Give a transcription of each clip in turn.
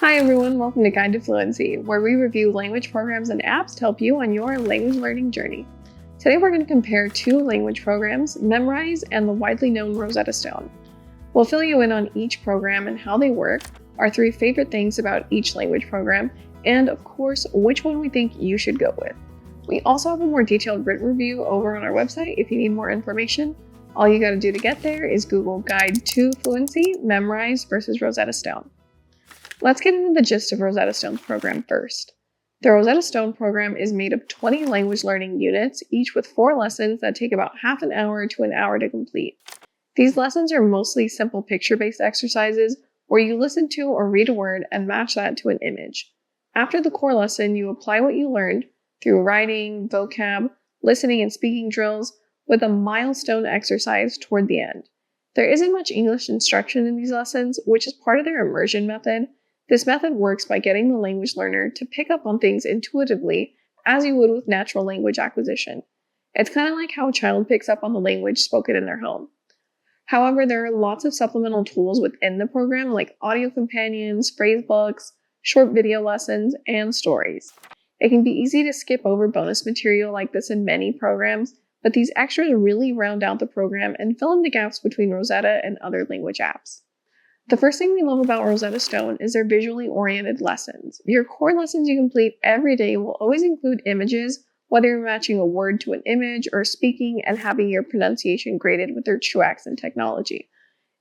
Hi everyone, welcome to Guide to Fluency, where we review language programs and apps to help you on your language learning journey. Today we're going to compare two language programs, Memrise and the widely known Rosetta Stone. We'll fill you in on each program and how they work, our three favorite things about each language program, and of course, which one we think you should go with. We also have a more detailed written review over on our website if you need more information. All you got to do to get there is Google Guide to Fluency, Memrise versus Rosetta Stone. Let's get into the gist of Rosetta Stone's program first. The Rosetta Stone program is made of 20 language learning units, each with 4 lessons that take about half an hour to an hour to complete. These lessons are mostly simple picture-based exercises where you listen to or read a word and match that to an image. After the core lesson, you apply what you learned through writing, vocab, listening, and speaking drills with a milestone exercise toward the end. There isn't much English instruction in these lessons, which is part of their immersion method. This method works by getting the language learner to pick up on things intuitively as you would with natural language acquisition. It's kind of like how a child picks up on the language spoken in their home. However, there are lots of supplemental tools within the program like audio companions, phrase books, short video lessons, and stories. It can be easy to skip over bonus material like this in many programs, but these extras really round out the program and fill in the gaps between Rosetta and other language apps. The first thing we love about Rosetta Stone is their visually oriented lessons. Your core lessons you complete every day will always include images, whether you're matching a word to an image or speaking and having your pronunciation graded with their true accent technology.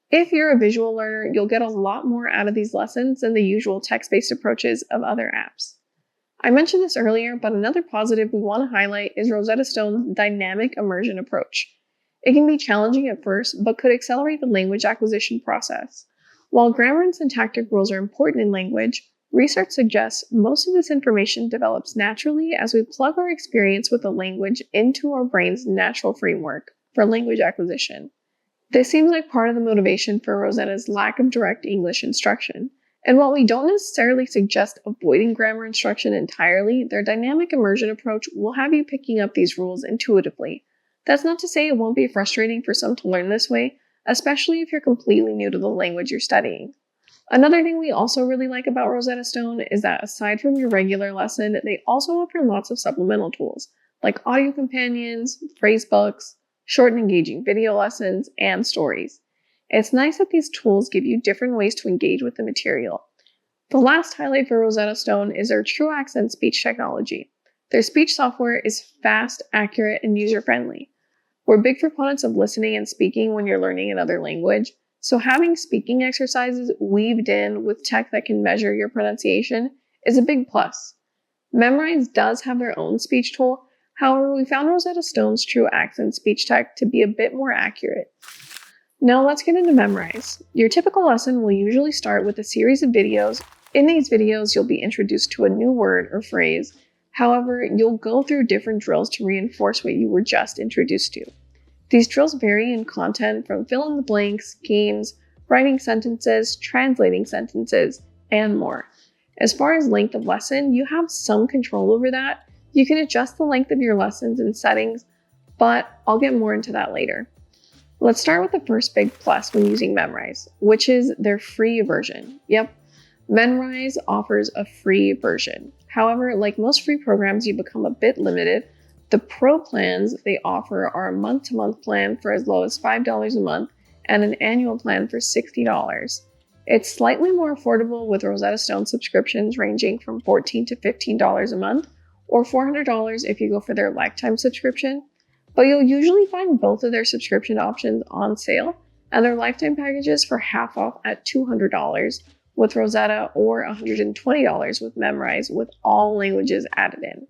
If you're a visual learner, you'll get a lot more out of these lessons than the usual text-based approaches of other apps. I mentioned this earlier, but another positive we want to highlight is Rosetta Stone's dynamic immersion approach. It can be challenging at first, but could accelerate the language acquisition process. While grammar and syntactic rules are important in language, research suggests most of this information develops naturally as we plug our experience with the language into our brain's natural framework for language acquisition. This seems like part of the motivation for Rosetta's lack of direct English instruction. And while we don't necessarily suggest avoiding grammar instruction entirely, their dynamic immersion approach will have you picking up these rules intuitively. That's not to say it won't be frustrating for some to learn this way, especially if you're completely new to the language you're studying. Another thing we also really like about Rosetta Stone is that aside from your regular lesson, they also offer lots of supplemental tools, like audio companions, phrase books, short and engaging video lessons, and stories. It's nice that these tools give you different ways to engage with the material. The last highlight for Rosetta Stone is their true accent speech technology. Their speech software is fast, accurate, and user-friendly. We're big proponents of listening and speaking when you're learning another language, so having speaking exercises weaved in with tech that can measure your pronunciation is a big plus. Memrise does have their own speech tool, however, we found Rosetta Stone's true accent speech tech to be a bit more accurate. Now let's get into Memrise. Your typical lesson will usually start with a series of videos. In these videos, you'll be introduced to a new word or phrase. However, you'll go through different drills to reinforce what you were just introduced to. These drills vary in content from fill in the blanks, games, writing sentences, translating sentences, and more. As far as length of lesson, you have some control over that. You can adjust the length of your lessons in settings, but I'll get more into that later. Let's start with the first big plus when using Memrise, which is their free version. Yep, Memrise offers a free version. However, like most free programs, you become a bit limited. The pro plans they offer are a month-to-month plan for as low as $5 a month and an annual plan for $60. It's slightly more affordable with Rosetta Stone subscriptions ranging from $14 to $15 a month, or $400 if you go for their lifetime subscription. But you'll usually find both of their subscription options on sale, and their lifetime packages for half off at $200 with Rosetta or $120 with Memrise with all languages added in.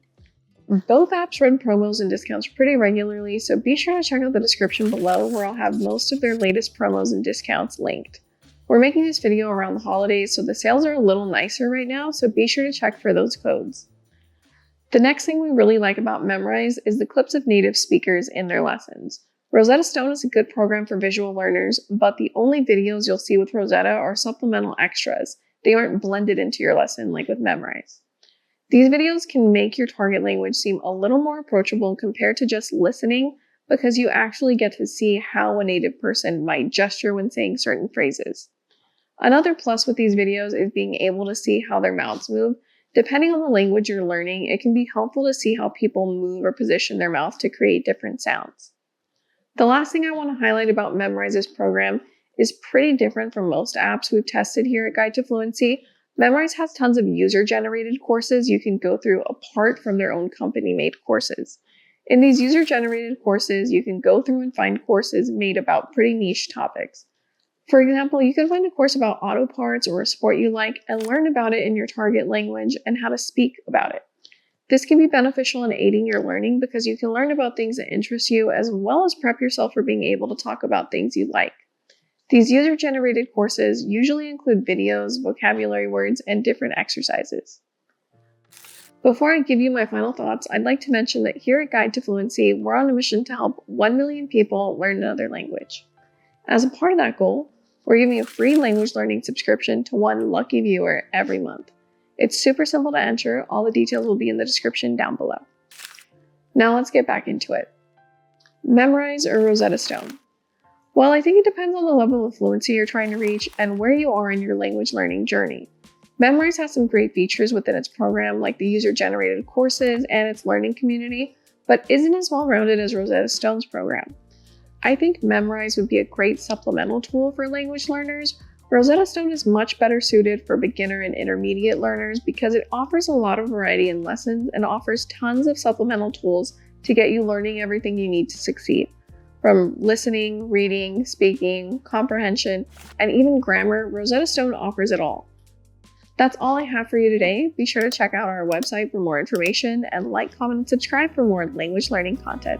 Both apps run promos and discounts pretty regularly, so be sure to check out the description below where I'll have most of their latest promos and discounts linked. We're making this video around the holidays, so the sales are a little nicer right now, so be sure to check for those codes. The next thing we really like about Memrise is the clips of native speakers in their lessons. Rosetta Stone is a good program for visual learners, but the only videos you'll see with Rosetta are supplemental extras. They aren't blended into your lesson like with Memrise. These videos can make your target language seem a little more approachable compared to just listening, because you actually get to see how a native person might gesture when saying certain phrases. Another plus with these videos is being able to see how their mouths move. Depending on the language you're learning, it can be helpful to see how people move or position their mouth to create different sounds. The last thing I want to highlight about Memrise's program is pretty different from most apps we've tested here at Guide to Fluency. Memrise has tons of user-generated courses you can go through apart from their own company-made courses. In these user-generated courses, you can go through and find courses made about pretty niche topics. For example, you can find a course about auto parts or a sport you like and learn about it in your target language and how to speak about it. This can be beneficial in aiding your learning because you can learn about things that interest you as well as prep yourself for being able to talk about things you like. These user-generated courses usually include videos, vocabulary words, and different exercises. Before I give you my final thoughts, I'd like to mention that here at Guide to Fluency, we're on a mission to help 1 million people learn another language. As a part of that goal, we're giving a free language learning subscription to one lucky viewer every month. It's super simple to enter. All the details will be in the description down below. Now let's get back into it. Memrise or Rosetta Stone? Well, I think it depends on the level of fluency you're trying to reach and where you are in your language learning journey. Memrise has some great features within its program, like the user-generated courses and its learning community, but isn't as well-rounded as Rosetta Stone's program. I think Memrise would be a great supplemental tool for language learners. Rosetta Stone is much better suited for beginner and intermediate learners because it offers a lot of variety in lessons and offers tons of supplemental tools to get you learning everything you need to succeed. From listening, reading, speaking, comprehension, and even grammar, Rosetta Stone offers it all. That's all I have for you today. Be sure to check out our website for more information and like, comment, and subscribe for more language learning content.